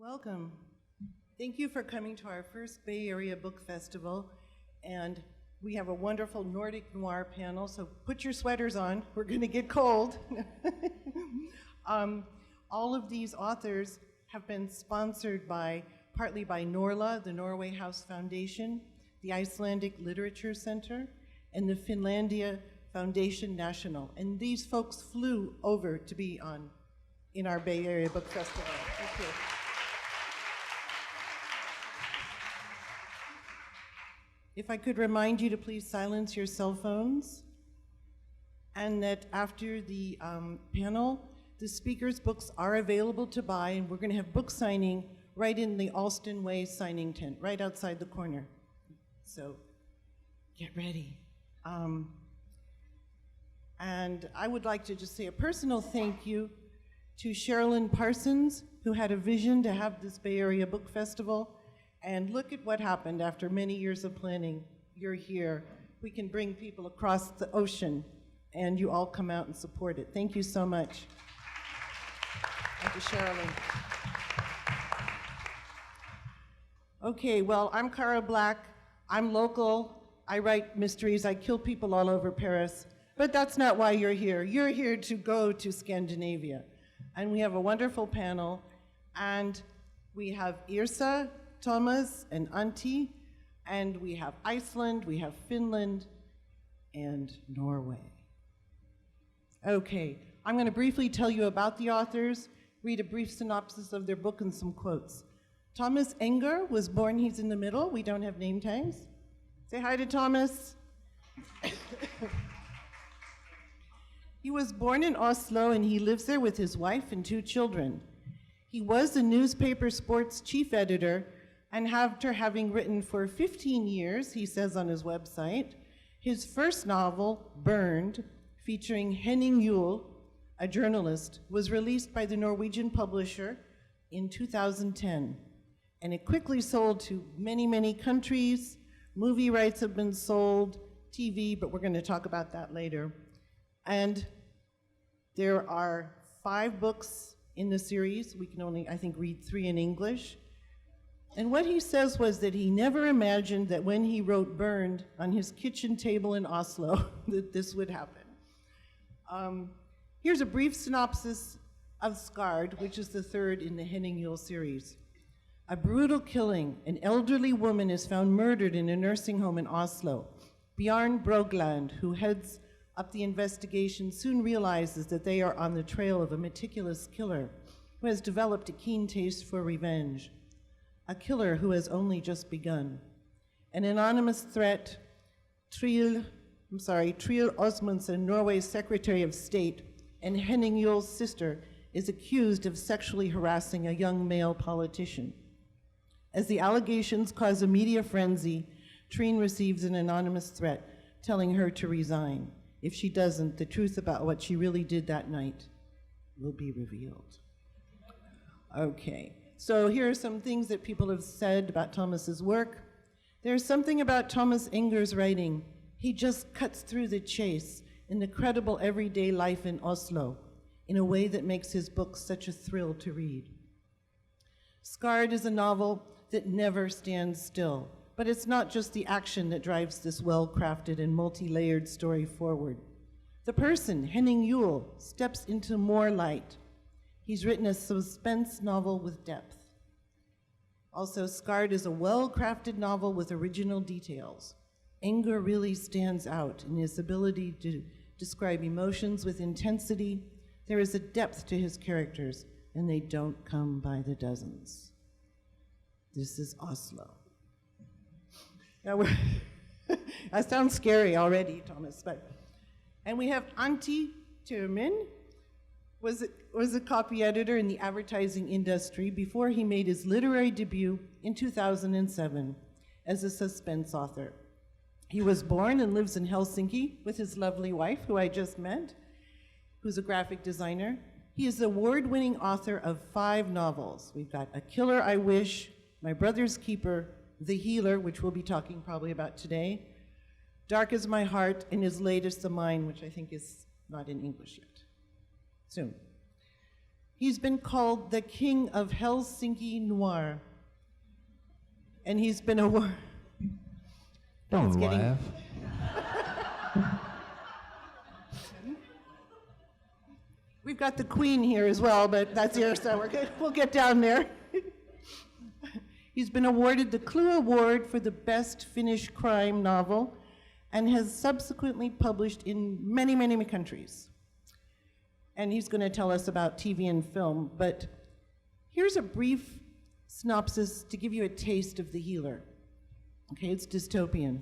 Welcome. Thank you for coming to our first Bay Area Book Festival. And we have a wonderful Nordic Noir panel, so put your sweaters on. We're going to get cold. All of these authors have been sponsored partly by Norla, the Norway House Foundation, the Icelandic Literature Center, and the Finlandia Foundation National. And these folks flew over to be in our Bay Area Book Festival. Thank you. If I could remind you to please silence your cell phones, and that after the panel, the speakers' books are available to buy, and we're going to have book signing right in the Alston Way signing tent, right outside the corner. So get ready. And I would like to just say a personal thank you to Sherilyn Parsons, who had a vision to have this Bay Area Book Festival. And look at what happened after many years of planning. You're here. We can bring people across the ocean, and you all come out and support it. Thank you so much. Thank you, Sherilyn. Okay, well, I'm Cara Black. I'm local. I write mysteries. I kill people all over Paris. But that's not why you're here. You're here to go to Scandinavia. And we have a wonderful panel. And we have Yrsa, Thomas, and Antti, and we have Iceland, we have Finland, and Norway. Okay, I'm going to briefly tell you about the authors, read a brief synopsis of their book and some quotes. Thomas Enger was born, he's in the middle, we don't have name tags. Say hi to Thomas. He was born in Oslo, and he lives there with his wife and 2 children. He was the newspaper sports chief editor, and after having written for 15 years, he says on his website, his first novel, Burned, featuring Henning Juul, a journalist, was released by the Norwegian publisher in 2010. And it quickly sold to many, many countries. Movie rights have been sold, TV, but we're going to talk about that later. And there are 5 books in the series. We can only, I think, read 3 in English. And what he says was that he never imagined that when he wrote Burned on his kitchen table in Oslo, that this would happen. Here's a brief synopsis of Scard, which is the 3rd in the Henning Juul series. A brutal killing. An elderly woman is found murdered in a nursing home in Oslo. Bjarne Brogland, who heads up the investigation, soon realizes that they are on the trail of a meticulous killer who has developed a keen taste for revenge. A killer who has only just begun. An anonymous threat, Trill Osmundsen, Norway's Secretary of State, and Henning Juul's sister, is accused of sexually harassing a young male politician. As the allegations cause a media frenzy, Trine receives an anonymous threat telling her to resign. If she doesn't, the truth about what she really did that night will be revealed. Okay. So here are some things that people have said about Thomas's work. There's something about Thomas Enger's writing. He just cuts through the chase in the credible everyday life in Oslo in a way that makes his books such a thrill to read. Scard is a novel that never stands still, but it's not just the action that drives this well-crafted and multi-layered story forward. The person, Henning Juul, steps into more light. He's written a suspense novel with depth. Also, Scard is a well-crafted novel with original details. Enger really stands out in his ability to describe emotions with intensity. There is a depth to his characters, and they don't come by the dozens. This is Oslo. Now that sounds scary already, Thomas, and we have Antti Tuomainen, was a copy editor in the advertising industry before he made his literary debut in 2007 as a suspense author. He was born and lives in Helsinki with his lovely wife, who I just met, who's a graphic designer. He is the award-winning author of 5 novels. We've got A Killer I Wish, My Brother's Keeper, The Healer, which we'll be talking probably about today, Dark as My Heart, and his latest, The Mine, which I think is not in English yet. Soon. He's been called the king of Helsinki Noir. And he's been awarded. Don't laugh. We've got the queen here as well, but that's Yrsa. We'll get down there. He's been awarded the Clue Award for the Best Finnish Crime Novel and has subsequently published in many, many countries. And he's going to tell us about TV and film, but here's a brief synopsis to give you a taste of The Healer. Okay, it's dystopian.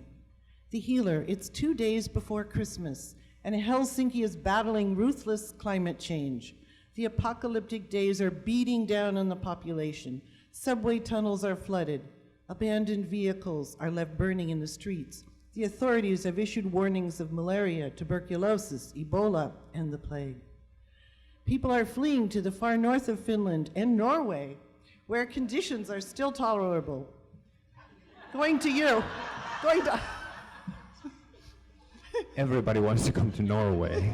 The Healer, it's 2 days before Christmas, and Helsinki is battling ruthless climate change. The apocalyptic days are beating down on the population. Subway tunnels are flooded. Abandoned vehicles are left burning in the streets. The authorities have issued warnings of malaria, tuberculosis, Ebola, and the plague. People are fleeing to the far north of Finland and Norway, where conditions are still tolerable. Going to you. Going to... Everybody wants to come to Norway.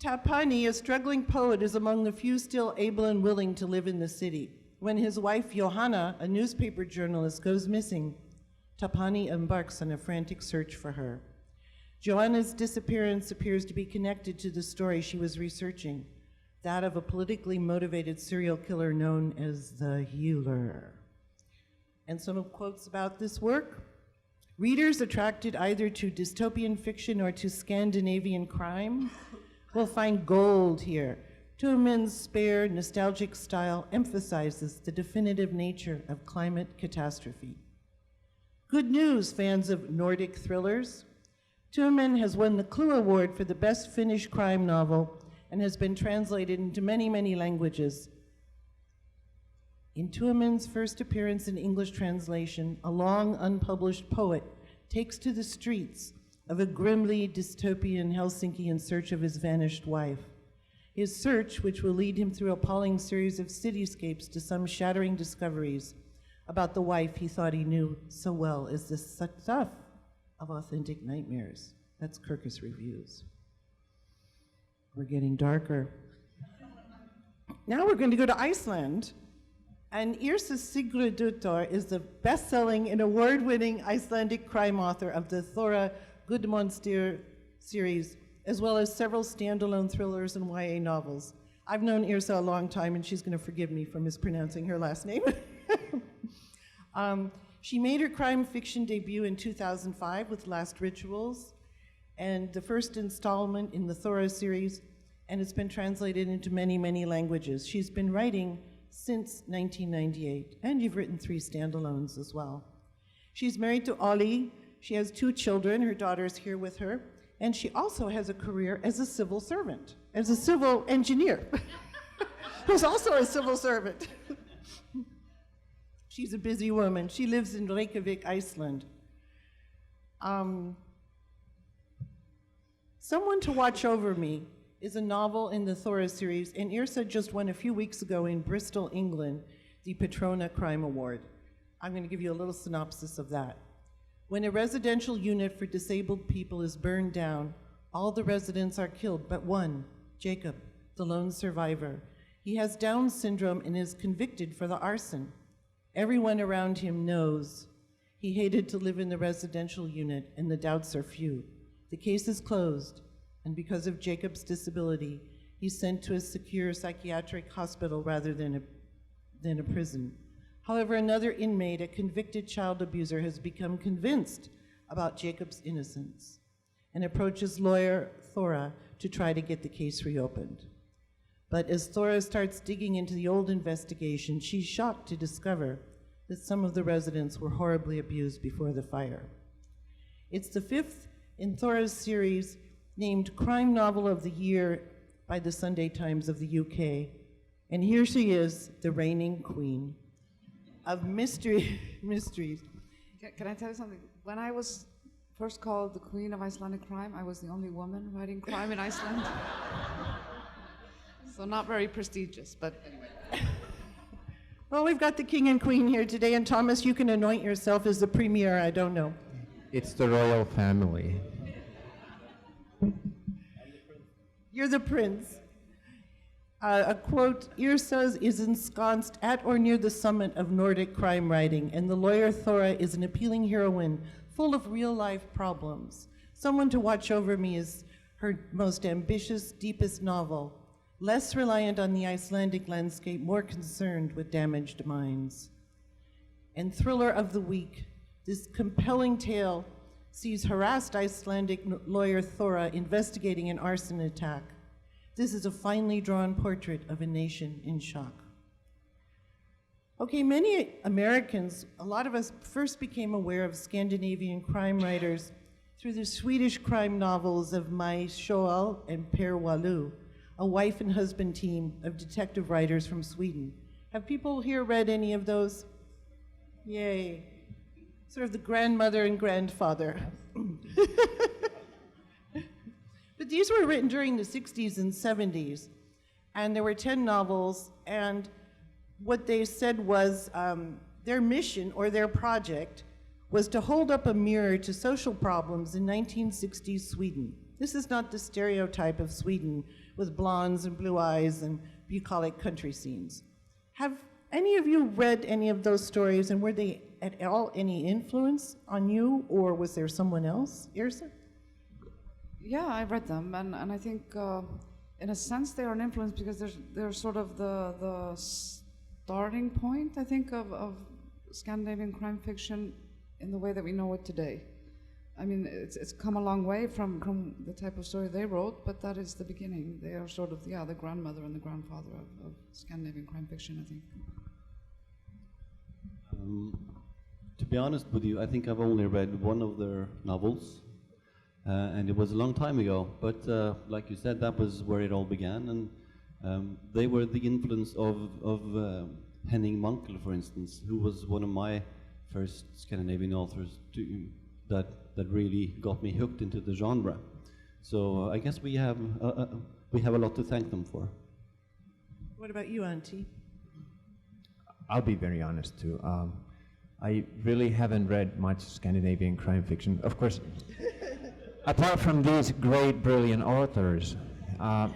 Tapani, a struggling poet, is among the few still able and willing to live in the city. When his wife, Johanna, a newspaper journalist, goes missing, Tapani embarks on a frantic search for her. Johanna's disappearance appears to be connected to the story she was researching, that of a politically motivated serial killer known as the Healer. And some quotes about this work. Readers attracted either to dystopian fiction or to Scandinavian crime will find gold here. Tuomaine's spare, nostalgic style emphasizes the definitive nature of climate catastrophe. Good news, fans of Nordic thrillers. Tuomainen has won the Clue Award for the Best Finnish Crime Novel and has been translated into many, many languages. In Tuomaine's first appearance in English translation, a long unpublished poet takes to the streets of a grimly dystopian Helsinki in search of his vanished wife. His search, which will lead him through an appalling series of cityscapes to some shattering discoveries about the wife he thought he knew so well, is the stuff of authentic nightmares. That's Kirkus Reviews. We're getting darker. Now we're going to go to Iceland. And Yrsa Sigurdardottir is the best-selling and award-winning Icelandic crime author of the Thora Gudmundsdóttir series, as well as several standalone thrillers and YA novels. I've known Yrsa a long time, and she's going to forgive me for mispronouncing her last name. She made her crime fiction debut in 2005 with Last Rituals, and the first installment in the Thora series, and it's been translated into many, many languages. She's been writing since 1998, and you've written 3 standalones as well. She's married to Olli. She has 2 children. Her daughter's here with her. And she also has a career as a civil servant, as a civil engineer, who's also a civil servant. She's a busy woman. She lives in Reykjavik, Iceland. Someone to Watch Over Me is a novel in the Thora series, and Yrsa just won a few weeks ago in Bristol, England, the Petrona Crime Award. I'm going to give you a little synopsis of that. When a residential unit for disabled people is burned down, all the residents are killed but one, Jacob, the lone survivor. He has Down syndrome and is convicted for the arson. Everyone around him knows. He hated to live in the residential unit, and the doubts are few. The case is closed, and because of Jacob's disability, he's sent to a secure psychiatric hospital rather than a prison. However, another inmate, a convicted child abuser, has become convinced about Jacob's innocence and approaches lawyer Thora to try to get the case reopened. But as Thora starts digging into the old investigation, she's shocked to discover that some of the residents were horribly abused before the fire. It's the 5th in Thora's series named Crime Novel of the Year by the Sunday Times of the UK. And here she is, the reigning queen of mysteries. Can I tell you something? When I was first called the Queen of Icelandic Crime, I was the only woman writing crime in Iceland. So not very prestigious, but anyway. Well, we've got the king and queen here today, and Thomas, you can anoint yourself as the premier, I don't know. It's the royal family. You're the prince. A quote, Yrsa is ensconced at or near the summit of Nordic crime writing, and the lawyer Thora is an appealing heroine full of real-life problems. Someone to Watch Over Me is her most ambitious, deepest novel, less reliant on the Icelandic landscape, more concerned with damaged minds. And Thriller of the Week, this compelling tale sees harassed Icelandic lawyer Thora investigating an arson attack. This is a finely drawn portrait of a nation in shock. Okay, many Americans, a lot of us first became aware of Scandinavian crime writers through the Swedish crime novels of Maj Sjöwall and Per Wahlöö, a wife and husband team of detective writers from Sweden. Have people here read any of those? Yay. Sort of the grandmother and grandfather. But these were written during the 60s and 70s, and there were 10 novels, and what they said was their mission or their project was to hold up a mirror to social problems in 1960s Sweden. This is not the stereotype of Sweden with blondes and blue eyes and bucolic country scenes. Have any of you read any of those stories, and were they at all any influence on you, or was there someone else? Yrsa? Yeah, I read them, and I think in a sense they are an influence because they're sort of the starting point, I think, of Scandinavian crime fiction in the way that we know it today. I mean, it's come a long way from the type of story they wrote, but that is the beginning. They are sort of, the grandmother and the grandfather of Scandinavian crime fiction, I think. To be honest with you, I think I've only read one of their novels, and it was a long time ago. But like you said, that was where it all began, and they were the influence of Henning Mankell, for instance, who was one of my first Scandinavian authors that really got me hooked into the genre. So I guess we have a lot to thank them for. What about you, Antti? I'll be very honest too. I really haven't read much Scandinavian crime fiction. Of course, apart from these great, brilliant authors. And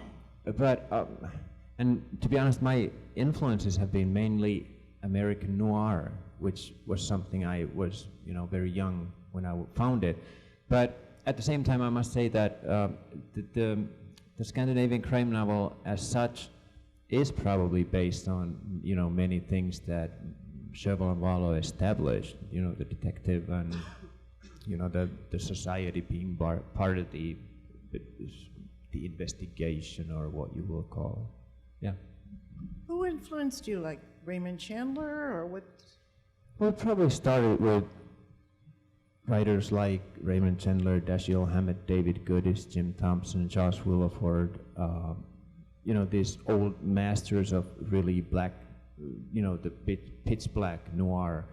to be honest, my influences have been mainly American noir, which was something I was, very young when I found it. But at the same time, I must say that the Scandinavian crime novel as such is probably based on, many things that Sjöwall and Wahlöö established, the detective and, the society being part of the investigation, or what you will call it. Yeah. Who influenced you, like Raymond Chandler, or what? Well, it probably started with writers like Raymond Chandler, Dashiell Hammett, David Goodis, Jim Thompson, Josh Willeford, these old masters of really black, the pitch black noir.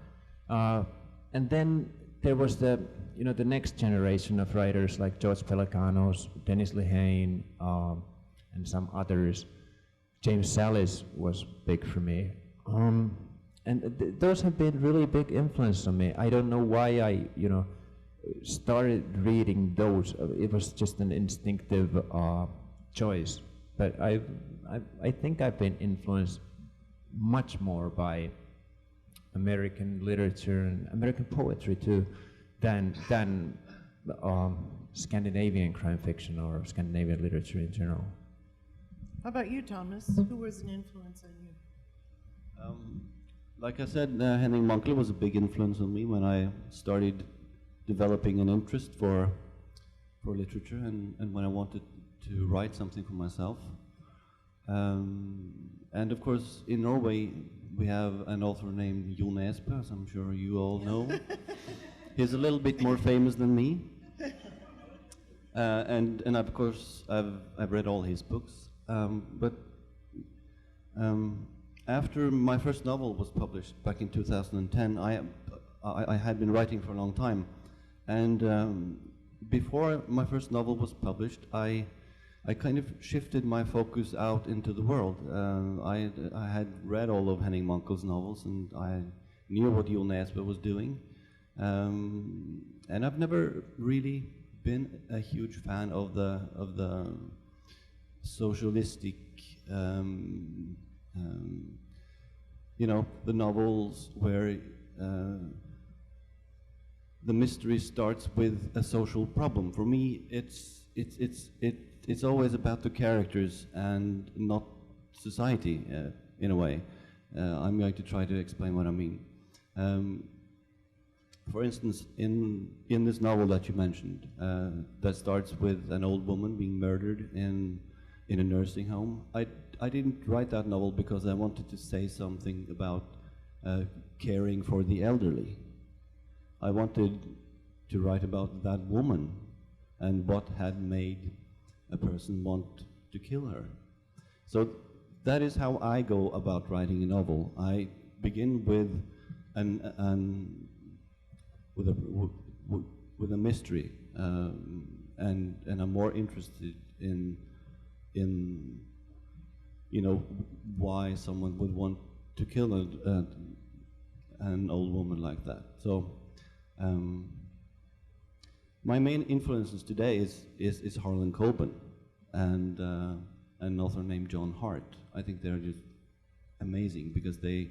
And then there was the next generation of writers like George Pelecanos, Dennis Lehane, and some others. James Sallis was big for me. And those have been really big influence on me. I don't know why I, started reading those. It was just an instinctive choice. But I think I've been influenced much more by American literature and American poetry too, than Scandinavian crime fiction or Scandinavian literature in general. How about you, Thomas? Who was an influence on you? Like I said, Henning Mankell was a big influence on me when I started developing an interest for literature and when I wanted to write something for myself. And of course, in Norway, we have an author named Jon Espe, as I'm sure you all know. He's a little bit more famous than me. And of course, I've read all his books. But after my first novel was published back in 2010, I had been writing for a long time. And before my first novel was published, I kind of shifted my focus out into the world. I had read all of Henning Mankell's novels, and I knew what Jon Espe was doing. And I've never really been a huge fan of the socialistic, you know, the novels where the mystery starts with a social problem. For me, it's always about the characters and not society, in a way. I'm going to try to explain what I mean. For instance, in this novel that you mentioned, that starts with an old woman being murdered in a nursing home, I didn't write that novel because I wanted to say something about caring for the elderly. I wanted to write about that woman and what had made a person want to kill her. So that is how I go about writing a novel. I begin with with a mystery, and I'm more interested in you know, why someone would want to kill an old woman like that. So my main influences today is Harlan Coben and an author named John Hart. I think they're just amazing because they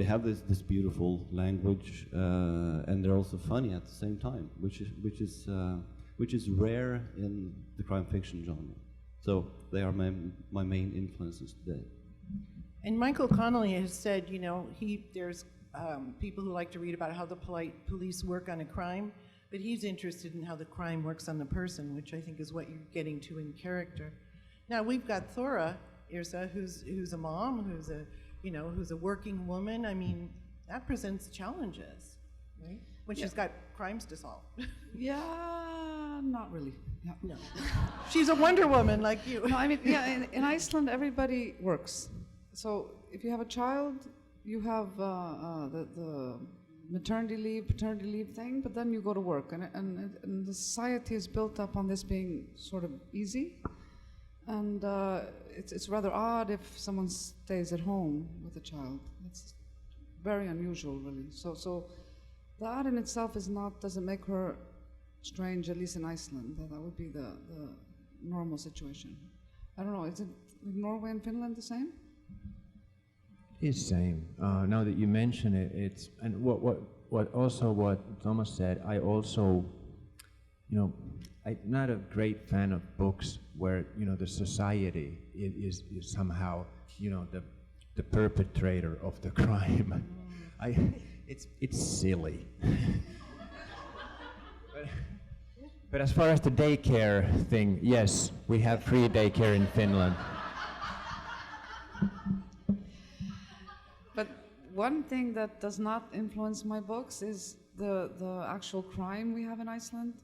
have this beautiful language, and they're also funny at the same time, which is rare in the crime fiction genre. So they are my main influences today. And Michael Connelly has said, you know, there's people who like to read about how the police work on a crime, but he's interested in how the crime works on the person, which I think is what you're getting to in character. Now we've got Thora, Yrsa, who's a mom, who's a working woman. I mean, that presents challenges, right? When she's got crimes to solve. Yeah, not really. Yeah. No. She's a Wonder Woman like you. No, I mean, yeah, in Iceland, everybody works. So if you have a child, you have the maternity leave, paternity leave thing, but then you go to work. And the society is built up on this being sort of easy. And it's rather odd if someone stays at home with a child. It's very unusual, really. So that in itself doesn't make her strange, at least in Iceland. That would be the normal situation. I don't know, is it Norway and Finland the same? It's same. Now that you mention it, it's, and what Thomas said, I also, you know, I'm not a great fan of books where, you know, the society is somehow, you know, the perpetrator of the crime. It's silly. But as far as the daycare thing, yes, we have free daycare in Finland. But one thing that does not influence my books is the actual crime we have in Iceland.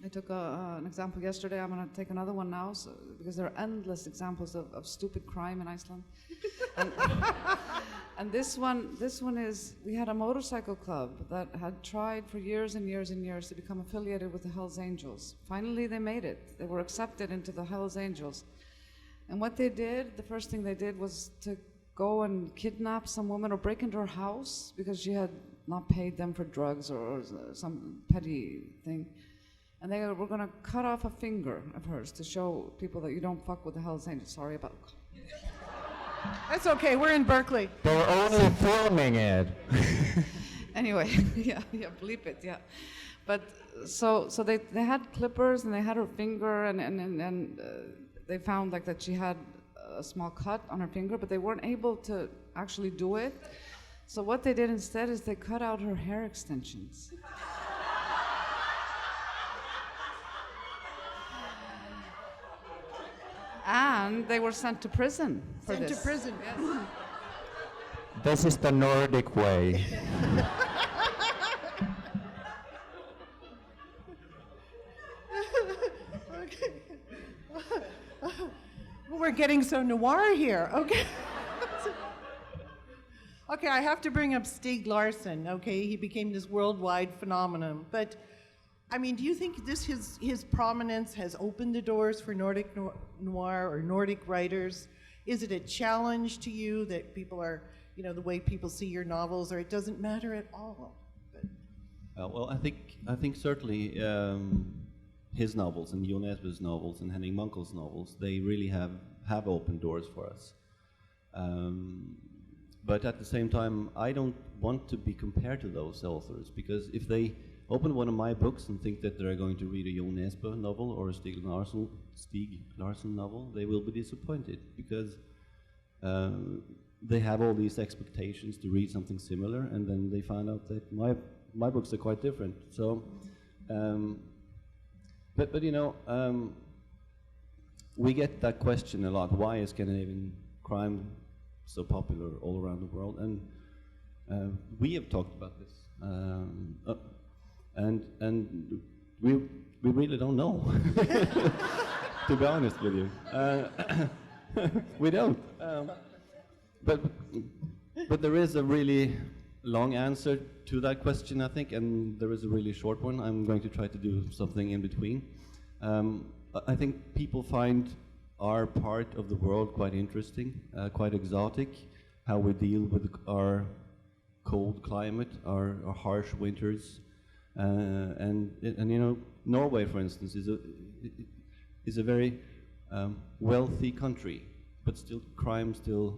I took an example yesterday. I'm going to take another one now, because there are endless examples of stupid crime in Iceland. And this one is, we had a motorcycle club that had tried for years and years and years to become affiliated with the Hells Angels. Finally, they made it. They were accepted into the Hells Angels. And what they did, the first thing they did was to go and kidnap some woman or break into her house because she had not paid them for drugs or some petty thing. And they were going to cut off a finger of hers to show people that you don't fuck with the Hells Angels. Sorry about. That's okay, we're in Berkeley. They were only filming it. Anyway, yeah, bleep it, yeah. But so they had clippers and they had her finger and they found like that she had a small cut on her finger, but they weren't able to actually do it. So what they did instead is they cut out her hair extensions. And they were sent to prison for this. Sent to prison, yes. This is the Nordic way. Okay. We're getting so noir here, okay? Okay, I have to bring up Stieg Larsson, okay? He became this worldwide phenomenon, but I mean, do you think his prominence has opened the doors for Nordic noir or Nordic writers? Is it a challenge to you that people are, you know, the way people see your novels, or it doesn't matter at all? Well, I think certainly his novels and Jon Esbø's novels and Henning Munkel's novels, they really have opened doors for us. But at the same time, I don't want to be compared to those authors, because if they open one of my books and think that they're going to read a Jon Esbø novel or a Stieg Larsson novel, they will be disappointed, because they have all these expectations to read something similar, and then they find out that my books are quite different. So, but you know, we get that question a lot: why is Scandinavian crime so popular all around the world? And we have talked about this, and we really don't know, to be honest with you. We don't. But there is a really long answer to that question, I think, and there is a really short one. I'm going to try to do something in between. I think people find our part of the world quite interesting, quite exotic, how we deal with our cold climate, our harsh winters, and you know, Norway, for instance, is a very wealthy country, but still crime still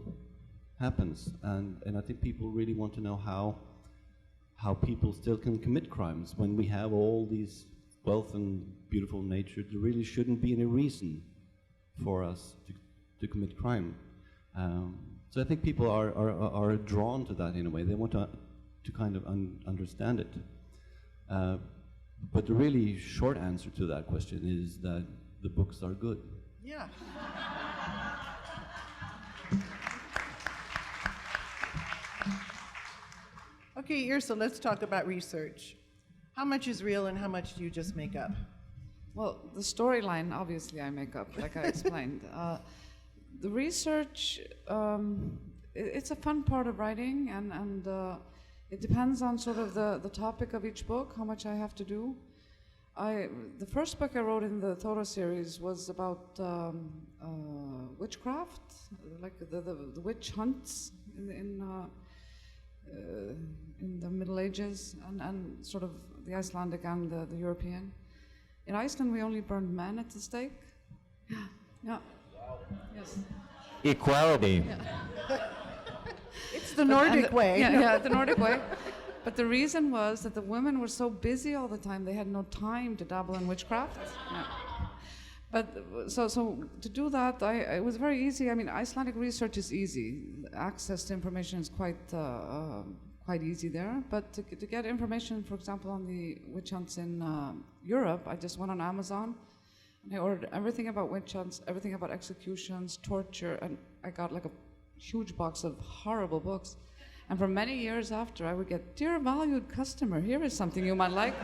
happens, and I think people really want to know how people still can commit crimes when we have all these wealth and beautiful nature. There really shouldn't be any reason for us to commit crime. So I think people are drawn to that in a way. They want to kind of understand it. But the really short answer to that question is that the books are good. Yeah. Okay, Yrsa, let's talk about research. How much is real and how much do you just make up? Well, the storyline, obviously, I make up, like I explained. The research, it's a fun part of writing, and it depends on sort of the topic of each book, how much I have to do. The first book I wrote in the Thora series was about witchcraft, like the witch hunts in the Middle Ages, and sort of the Icelandic and the European. In Iceland, we only burned men at the stake. Yeah. Yes. Equality. Yeah. It's the Nordic way. Yeah, the Nordic way. But the reason was that the women were so busy all the time, they had no time to dabble in witchcraft. Yeah. But so to do that, it was very easy. I mean, Icelandic research is easy. Access to information is quite easy there. But to get information, for example, on the witch hunts in Europe, I just went on Amazon and I ordered everything about witch hunts, everything about executions, torture, and I got like a huge box of horrible books. And for many years after, I would get, "Dear valued customer, here is something you might like."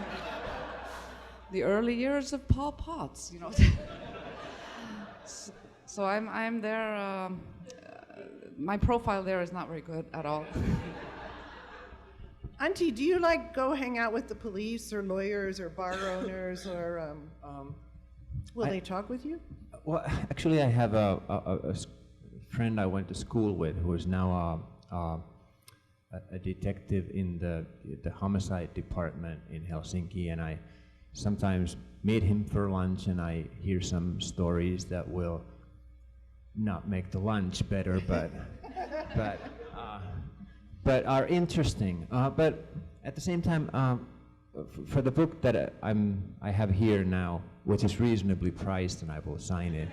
The early years of Pol Pot's, you know. So I'm there. My profile there is not very good at all. Antti, do you like go hang out with the police or lawyers or bar owners or will they talk with you? Well, actually, I have a friend I went to school with who is now a detective in the homicide department in Helsinki, and I sometimes meet him for lunch, and I hear some stories that will not make the lunch better, but are interesting. But at the same time, for the book that I have here now, which is reasonably priced, and I will sign it,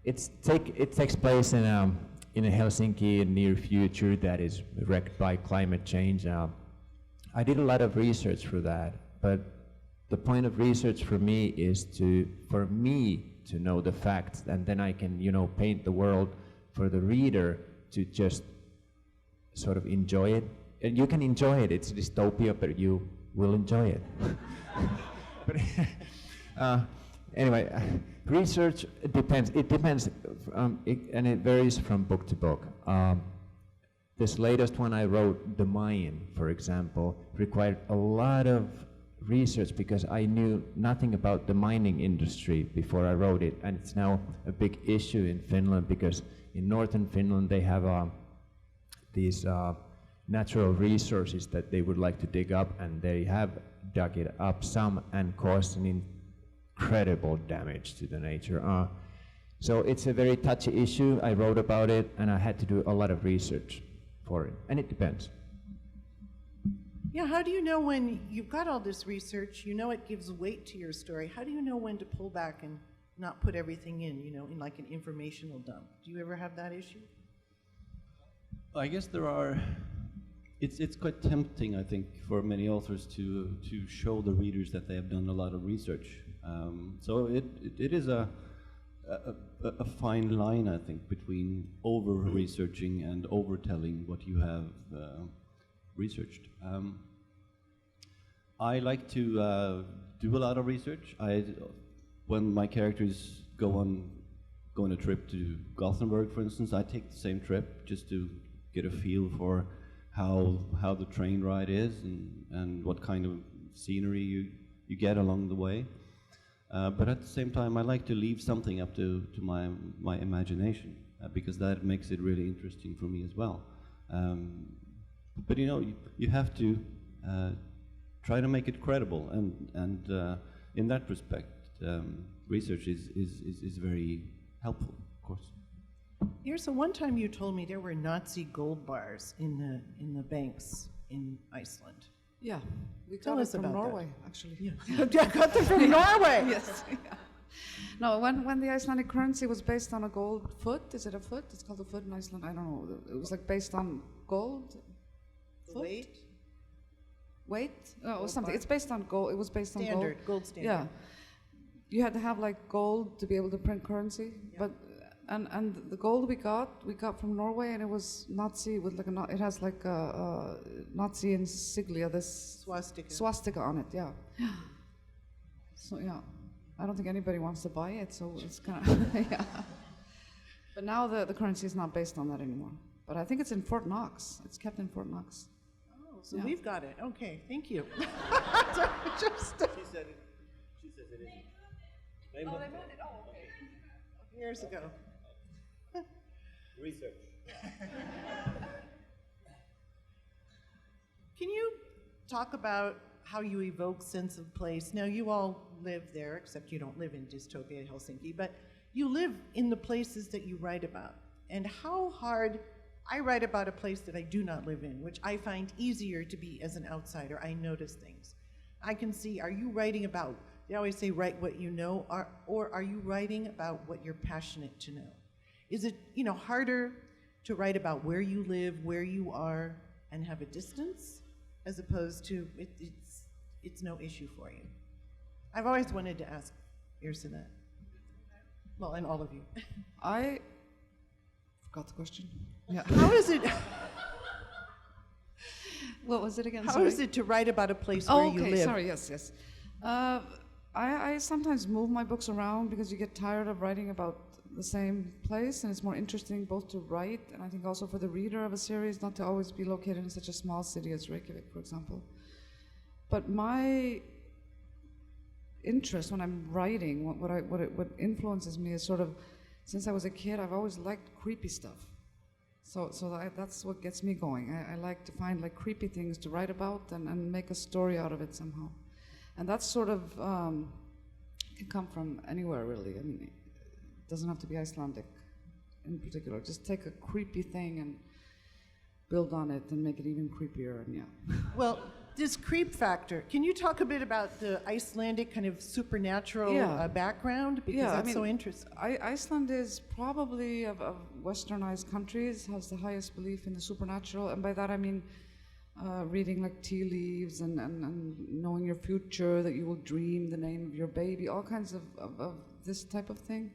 it takes place in a Helsinki near future that is wrecked by climate change. I did a lot of research for that, but the point of research for me is for me to know the facts, and then I can, paint the world for the reader to just sort of enjoy it. And you can enjoy it. It's a dystopia, but you will enjoy it. But anyway, research depends. It depends, and it varies from book to book. This latest one I wrote, The Mayan, for example, required a lot of research because I knew nothing about the mining industry before I wrote it, and it's now a big issue in Finland because in northern Finland they have these natural resources that they would like to dig up, and they have dug it up some and caused an incredible damage to the nature. So it's a very touchy issue. I wrote about it, and I had to do a lot of research for it, and it depends. Yeah, how do you know when you've got all this research, you know it gives weight to your story, how do you know when to pull back and not put everything in, you know, in like an informational dump? Do you ever have that issue? I guess there are. It's quite tempting, I think, for many authors to show the readers that they have done a lot of research. So it is a fine line, I think, between over-researching and over-telling what you have researched. I like to do a lot of research. When my characters go on a trip to Gothenburg, for instance, I take the same trip just to get a feel for how the train ride is and what kind of scenery you get along the way. But at the same time, I like to leave something up to my imagination because that makes it really interesting for me as well. But you know, you have to try to make it credible, and in that respect, research is very helpful, of course. Yrsa, one time you told me there were Nazi gold bars in the banks in Iceland. Yeah, we Tell got us it from about that. Norway, actually. Yeah, I got them from Norway. Yes. Yeah. No, when the Icelandic currency was based on a gold foot, is it a foot? It's called a foot in Iceland. I don't know. It was like based on gold. The weight? Weight? Oh, Gold something. bar. It's based on gold. It was based on Standard, gold standard. Yeah. You had to have like gold to be able to print currency, but and the gold we got from Norway, and it was Nazi with like it has like a Nazi insignia, this swastika on it. Yeah. So yeah, I don't think anybody wants to buy it, so it's kind of yeah. But now the currency is not based on that anymore. But I think it's in Fort Knox. It's kept in Fort Knox. Oh, so Yeah. we've got it. Okay, thank you. Just, She says it isn't. They moved it. Oh, okay. years ago. Research. Can you talk about how you evoke sense of place? Now, you all live there, except you don't live in dystopia Helsinki, but you live in the places that you write about. And how hard, I write about a place that I do not live in, which I find easier to be as an outsider. I notice things. I can see, are you writing about, they always say write what you know, or are you writing about what you're passionate to know? Is it, you know, harder to write about where you live, where you are, and have a distance, as opposed to it's no issue for you? I've always wanted to ask Yrsa that. Well, and all of you. I forgot the question. Yeah. How is it? What was it again? How Sorry. is it to write about a place Oh, where okay. you live? Sorry. Yes. I sometimes move my books around because you get tired of writing about the same place, and it's more interesting both to write and I think also for the reader of a series not to always be located in such a small city as Reykjavik, for example. But my interest when I'm writing, what influences me is sort of, since I was a kid, I've always liked creepy stuff. So that's what gets me going. I like to find like creepy things to write about and make a story out of it somehow. And that's sort of can come from anywhere really. I mean, it doesn't have to be Icelandic in particular. Just take a creepy thing and build on it and make it even creepier. And yeah. Well, this creep factor, can you talk a bit about the Icelandic kind of supernatural background? Because that's so interesting. Iceland is probably of westernized countries has the highest belief in the supernatural, and by that I mean reading like tea leaves and knowing your future, that you will dream the name of your baby, all kinds of this type of thing.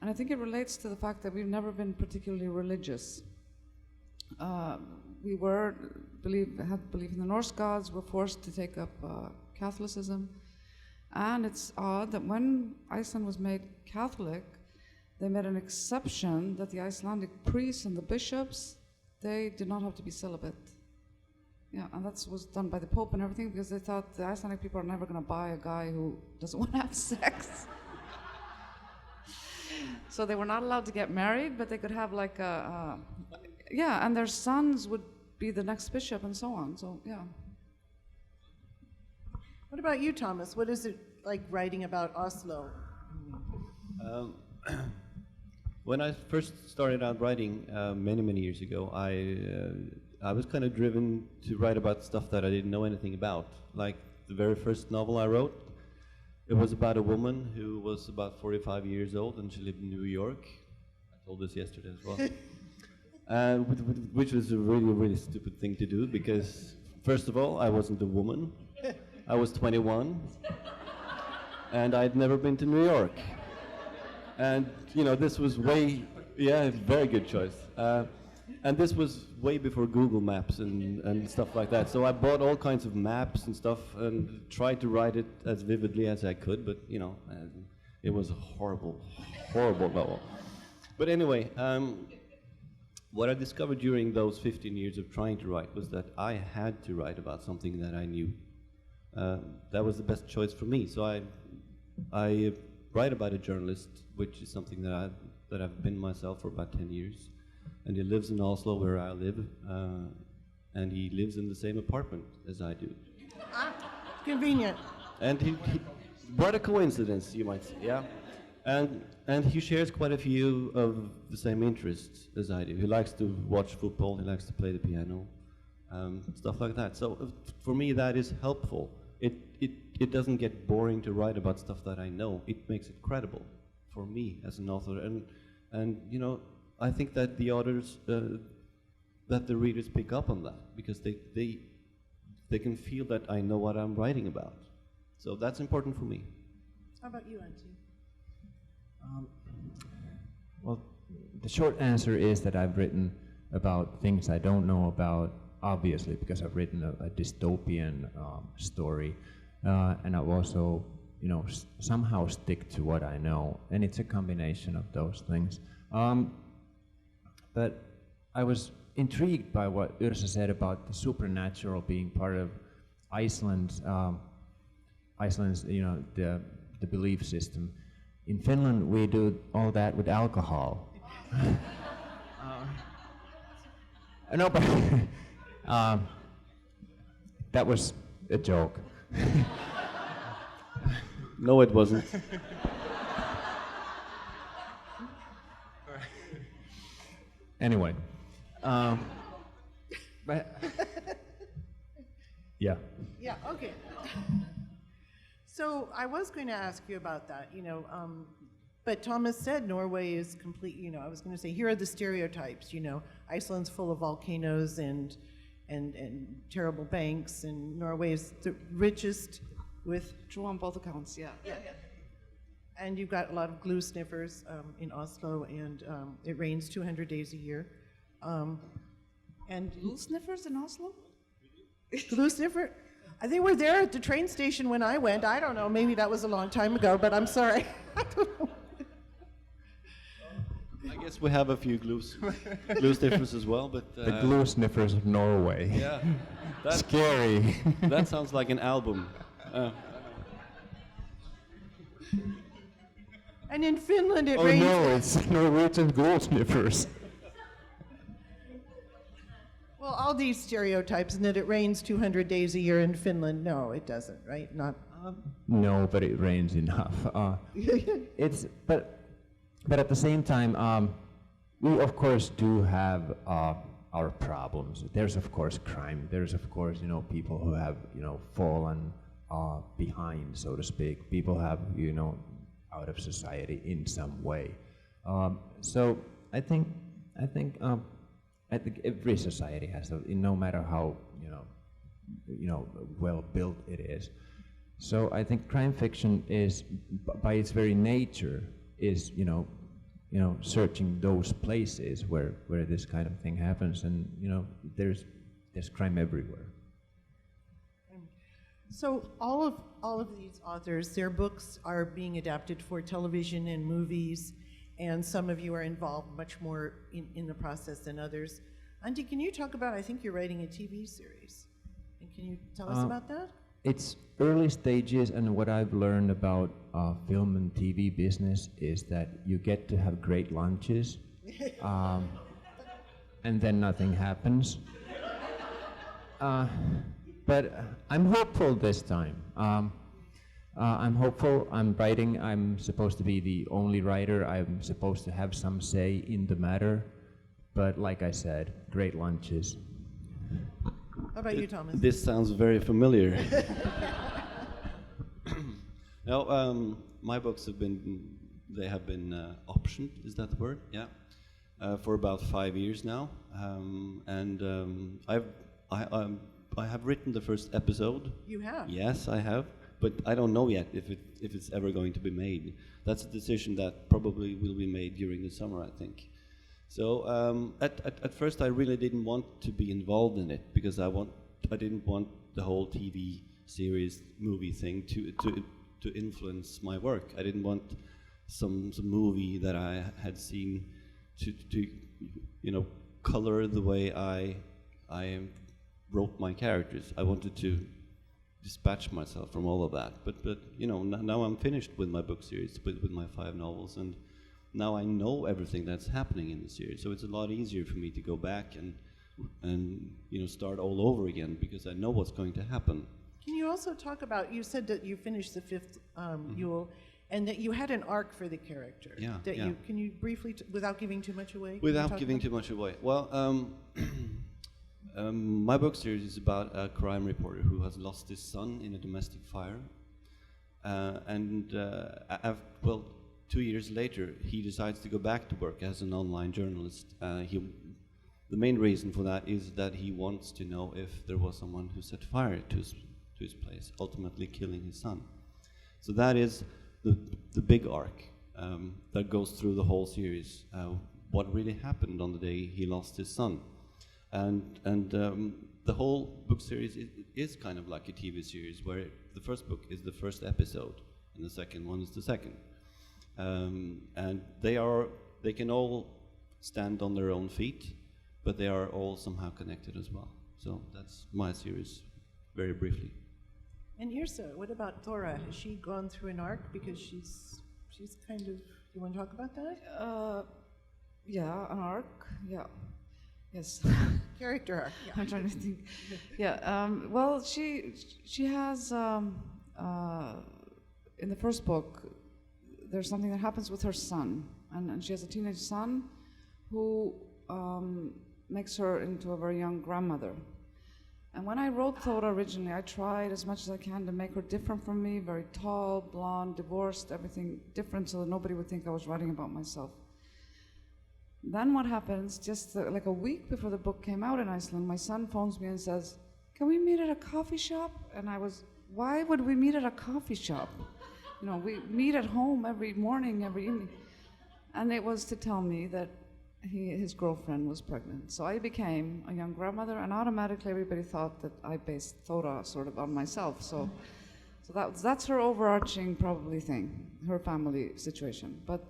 And I think it relates to the fact that we've never been particularly religious. We had belief in the Norse gods, were forced to take up Catholicism. And it's odd that when Iceland was made Catholic, they made an exception that the Icelandic priests and the bishops, they did not have to be celibate. Yeah, and that was done by the Pope and everything because they thought the Icelandic people are never going to buy a guy who doesn't want to have sex. So they were not allowed to get married, but they could have like and their sons would be the next bishop and so on. So yeah. What about you, Thomas? What is it like writing about Oslo? When I first started out writing many years ago, I was kind of driven to write about stuff that I didn't know anything about. Like the very first novel I wrote, it was about a woman who was about 45 years old and she lived in New York. I told this yesterday as well. Which was a really stupid thing to do because, first of all, I wasn't a woman. I was 21 and I'd never been to New York. And, you know, this was very good choice. And this was way before Google Maps and stuff like that. So I bought all kinds of maps and stuff and tried to write it as vividly as I could, but, you know, it was a horrible novel. But anyway, what I discovered during those 15 years of trying to write was that I had to write about something that I knew. That was the best choice for me. So I write about a journalist, which is something that I've been myself for about 10 years. And he lives in Oslo, where I live, and he lives in the same apartment as I do. Convenient. And he what a coincidence, you might say, yeah. And he shares quite a few of the same interests as I do. He likes to watch football, he likes to play the piano, stuff like that. So for me, that is helpful. It doesn't get boring to write about stuff that I know. It makes it credible for me as an author. And you know, I think that the authors, that the readers pick up on that because they can feel that I know what I'm writing about. So that's important for me. How about you, Antti? Well, the short answer is that I've written about things I don't know about, obviously, because I've written a dystopian story, and I've also, you know, somehow stick to what I know, and it's a combination of those things. But I was intrigued by what Yrsa said about the supernatural being part of Iceland's, you know, the belief system. In Finland, we do all that with alcohol. No, but that was a joke. No, it wasn't. Anyway, but yeah. Yeah, okay. So I was going to ask you about that, you know, but Thomas said Norway is complete, you know, I was going to say, here are the stereotypes, you know, Iceland's full of volcanoes and terrible banks, and Norway is the richest with... True on both accounts, yeah. And you've got a lot of glue sniffers in Oslo, and it rains 200 days a year. And Glue sniffers in Oslo? glue sniffer? I think we're there at the train station when I went. I don't know, maybe that was a long time ago, but I'm sorry. I guess we have a few glue sniffers as well, but... the glue sniffers of Norway. Yeah. Scary. That sounds like an album. And in Finland it Oh rains... no, it's Norwegian glue sniffers. Well, all these stereotypes, and that it rains 200 days a year in Finland. No, it doesn't, right? Not. No, but it rains enough. But at the same time, we of course do have our problems. There's of course crime. There's of course, you know, people who have, you know, fallen behind, so to speak. People have, you know, out of society in some way. So I think every society has, no matter how well built it is. So I think crime fiction is, by its very nature, is searching those places where this kind of thing happens, and there's crime everywhere. So all of these authors, their books are being adapted for television and movies, and some of you are involved much more in the process than others. Antti, can you talk about, I think you're writing a TV series, and can you tell us about that? It's early stages, and what I've learned about film and TV business is that you get to have great lunches, and then nothing happens. But I'm hopeful this time. I'm hopeful. I'm writing. I'm supposed to be the only writer. I'm supposed to have some say in the matter. But like I said, great lunches. How about you, Thomas? This sounds very familiar. No, my books have been optioned. Is that the word? Yeah. For about 5 years now, I have written the first episode. You have? Yes, I have, but I don't know yet if it's ever going to be made. That's a decision that probably will be made during the summer, I think. So at first I really didn't want to be involved in it because I didn't want the whole TV series movie thing to influence my work. I didn't want some movie that I had seen to color the way I wrote my characters. I wanted to dispatch myself from all of that. But now I'm finished with my book series, with my 5 novels, and now I know everything that's happening in the series. So it's a lot easier for me to go back and start all over again because I know what's going to happen. Can you also talk about, you said that you finished the 5th Yule, and that you had an arc for the character. Yeah, That yeah. can you briefly, without giving too much away? Without giving too much away. Well, my book series is about a crime reporter who has lost his son in a domestic fire. 2 years later, he decides to go back to work as an online journalist. The main reason for that is that he wants to know if there was someone who set fire to his place, ultimately killing his son. So that is the big arc that goes through the whole series. What really happened on the day he lost his son, and the whole book series is kind of like a TV series where the first book is the first episode and the second one is the second, and they can all stand on their own feet, but they are all somehow connected as well. So that's my series, very briefly. And Yrsa, what about Thora? Has she gone through an arc? Because she's kind of, you want to talk about that? Yeah, an arc. Yeah. Yes. Character arc. Yeah. I'm trying to think. Yeah. Well, she has in the first book. There's something that happens with her son, and she has a teenage son who makes her into a very young grandmother. And when I wrote Thora originally, I tried as much as I can to make her different from me, very tall, blonde, divorced, everything different so that nobody would think I was writing about myself. Then what happens, just like a week before the book came out in Iceland, my son phones me and says, "Can we meet at a coffee shop?" And why would we meet at a coffee shop? We meet at home every morning, every evening. And it was to tell me that his girlfriend was pregnant. So I became a young grandmother, and automatically everybody thought that I based Thora sort of on myself. So that's her overarching probably thing, her family situation. But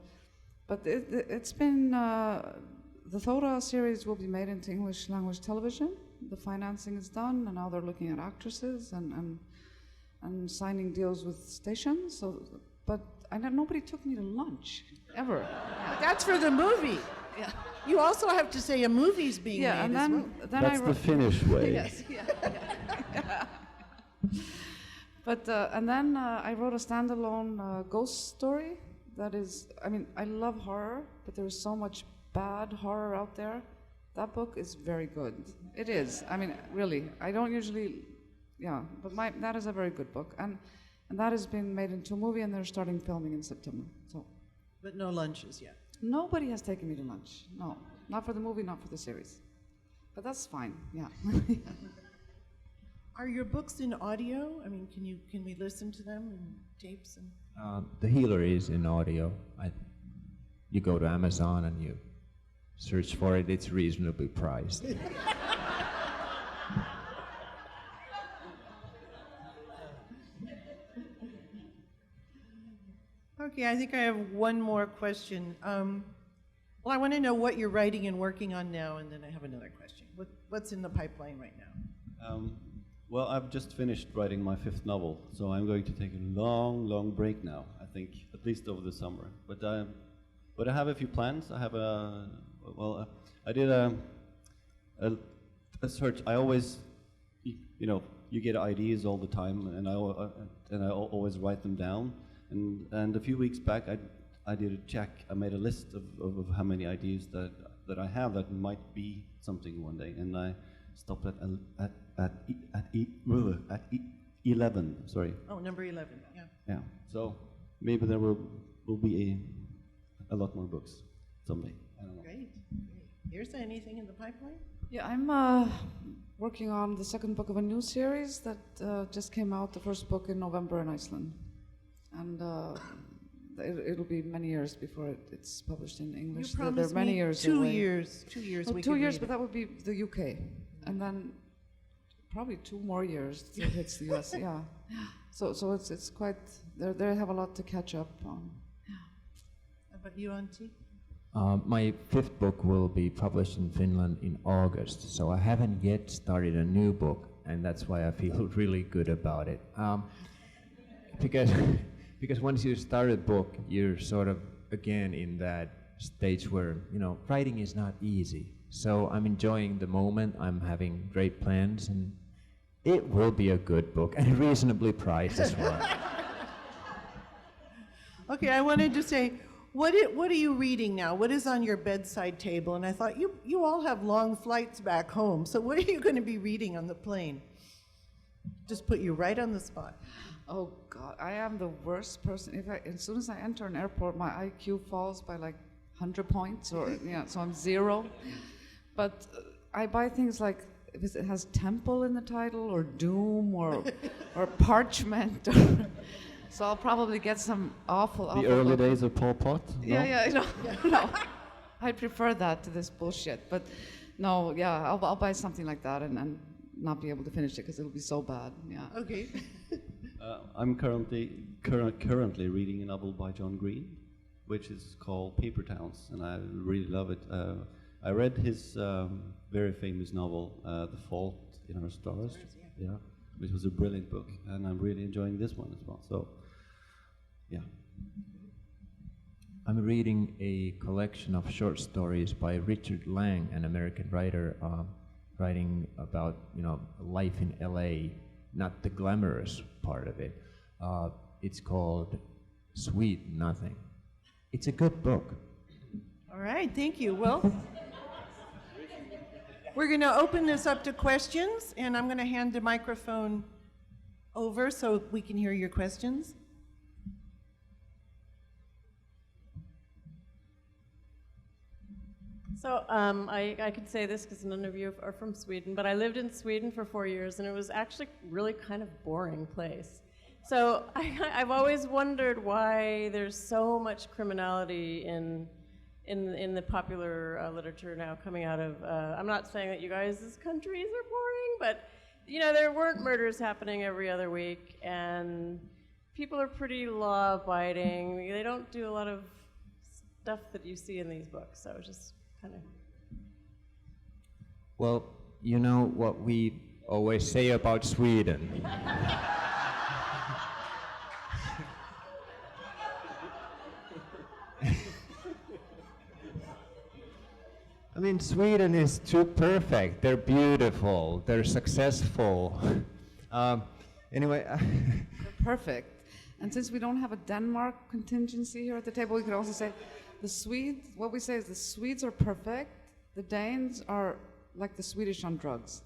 it's been, the Thora series will be made into English language television. The financing is done, and now they're looking at actresses and signing deals with stations. So, but nobody took me to lunch, ever. That's for the movie. Yeah. You also have to say a movie's being made and as well. then That's the Finnish way. Yes. Yeah. But and then I wrote a standalone ghost story. That is, I love horror, but there is so much bad horror out there. That book is very good. It is. Really. I don't usually, but that is a very good book, and that has been made into a movie, and they're starting filming in September. So. But no lunches yet. Nobody has taken me to lunch. No, not for the movie, not for the series. But that's fine. Yeah. Are your books in audio? Can we listen to them in tapes? The Healer is in audio. You go to Amazon and you search for it. It's reasonably priced. Okay, I think I have one more question. Well, I want to know what you're writing and working on now, and then I have another question. What's in the pipeline right now? Well, I've just finished writing my 5th novel, so I'm going to take a long, long break now, I think, at least over the summer. But I have a few plans. I have I did a search. I always, you get ideas all the time, and I always write them down. And a few weeks back, I did a check. I made a list of how many ideas that I have that might be something one day, and I stopped at 11. Sorry. Oh, number 11. Yeah. Yeah. So maybe there will be a lot more books someday. I don't know. Great. Yrsa, anything in the pipeline? Yeah, I'm working on the second book of a new series that just came out, the first book in November in Iceland. And it'll be many years before it's published in English. You promised many me years 2 away. years. 2 years. Well, we 2 could years, read but it. that would be the UK. And then probably 2 more years till it hits the US, yeah. So it's quite, they have a lot to catch up on. How about you, Antti? My 5th book will be published in Finland in August, so I haven't yet started a new book, and that's why I feel really good about it. Because once you start a book, you're sort of again in that stage where, writing is not easy. So I'm enjoying the moment, I'm having great plans, and it will be a good book, and reasonably priced as well. Okay, I wanted to say, what are you reading now? What is on your bedside table? And I thought, you all have long flights back home, so what are you going to be reading on the plane? Just put you right on the spot. Oh God, I am the worst person. As soon as I enter an airport, my IQ falls by like 100 points, or so I'm 0. But I buy things like if it has temple in the title, or doom, or parchment. So I'll probably get some awful. The early days of Pol Pot? No? Yeah, no. I prefer that to this bullshit. But no, yeah, I'll buy something like that and not be able to finish it because it'll be so bad. Yeah. Okay. I'm currently reading a novel by John Green, which is called Paper Towns, and I really love it. I read his very famous novel, The Fault in Our Stars, which was a brilliant book, and I'm really enjoying this one as well. So, yeah. I'm reading a collection of short stories by Richard Lang, an American writer, writing about life in LA, not the glamorous part of it. It's called Sweet Nothing. It's a good book. All right, thank you. Well, we're going to open this up to questions, and I'm going to hand the microphone over so we can hear your questions. So I could say this because none of you are from Sweden, but I lived in Sweden for 4 years, and it was actually really kind of boring place. So I've always wondered why there's so much criminality in the popular literature now coming out of. I'm not saying that you guys' countries are boring, but there weren't murders happening every other week, and people are pretty law-abiding. They don't do a lot of stuff that you see in these books. So just kind of. Well, you know what we always say about Sweden. I mean, Sweden is too perfect. They're beautiful. They're successful. Anyway. They're perfect. And since we don't have a Denmark contingency here at the table, we could also say the Swedes, what we say is the Swedes are perfect, the Danes are like the Swedish on drugs.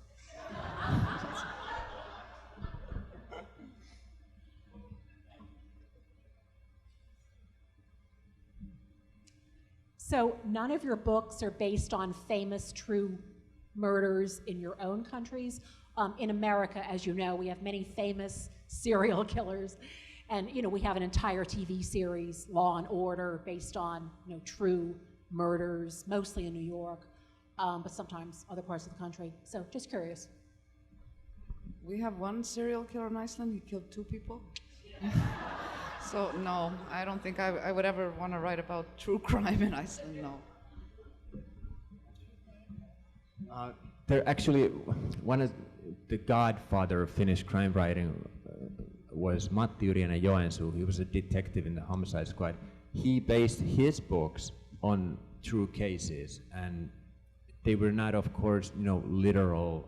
So none of your books are based on famous true murders in your own countries. In America, as you know, we have many famous serial killers. And we have an entire TV series, Law and Order, based on true murders, mostly in New York, but sometimes other parts of the country. So just curious. We have one serial killer in Iceland. He killed 2 people. So no, I don't think I would ever want to write about true crime in Iceland. No. They're actually one of the godfather of Finnish crime writing. Was Matti Yrjänä Joensuu. He was a detective in the homicide squad. He based his books on true cases, and they were not, of course, literal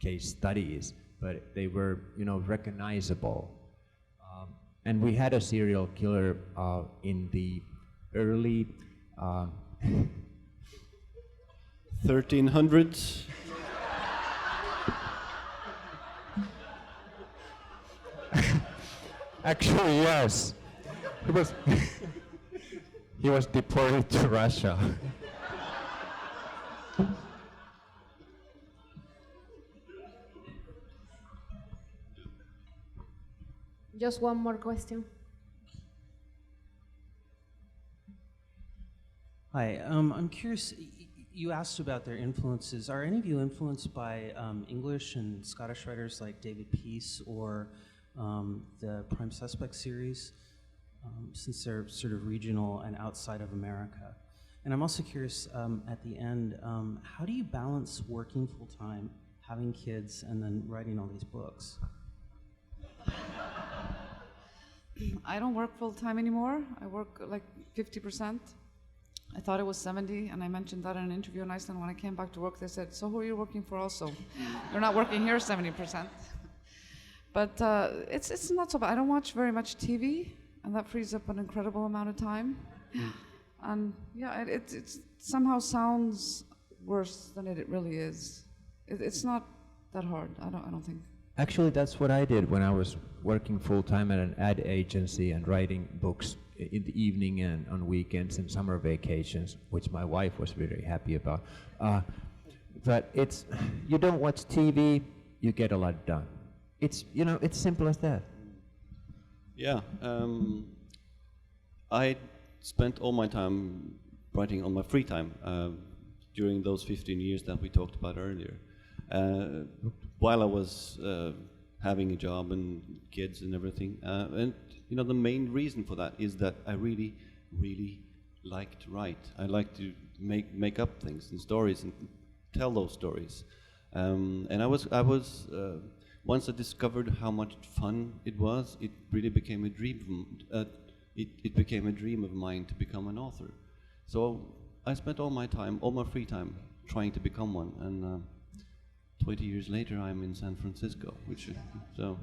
case studies, but they were, recognizable. And we had a serial killer in the early 1300s. Actually, yes. He was deported to Russia. Just one more question. Hi, I'm curious, you asked about their influences. Are any of you influenced by English and Scottish writers like David Peace or the Prime Suspect series, since they're sort of regional and outside of America? And I'm also curious, at the end, how do you balance working full-time, having kids, and then writing all these books? I don't work full-time anymore. I work like 50%. I thought it was 70, and I mentioned that in an interview in Iceland. When I came back to work, they said, so who are you working for also? You're not working here 70%. But it's not so bad. I don't watch very much TV, and that frees up an incredible amount of time. And yeah, it somehow sounds worse than it really is. It's not that hard, I don't think. Actually, that's what I did when I was working full-time at an ad agency and writing books in the evening and on weekends and summer vacations, which my wife was very happy about. But you don't watch TV, you get a lot done. It's simple as that. Yeah, I spent all my time writing on my free time during those 15 years that we talked about earlier. While I was having a job and kids and everything. And the main reason for that is that I really, really like to write. I like to make up things and stories and tell those stories. And I was once I discovered how much fun it was, it really became a dream. It became a dream of mine to become an author. So I spent all my free time, trying to become one. And 20 years later, I'm in San Francisco, so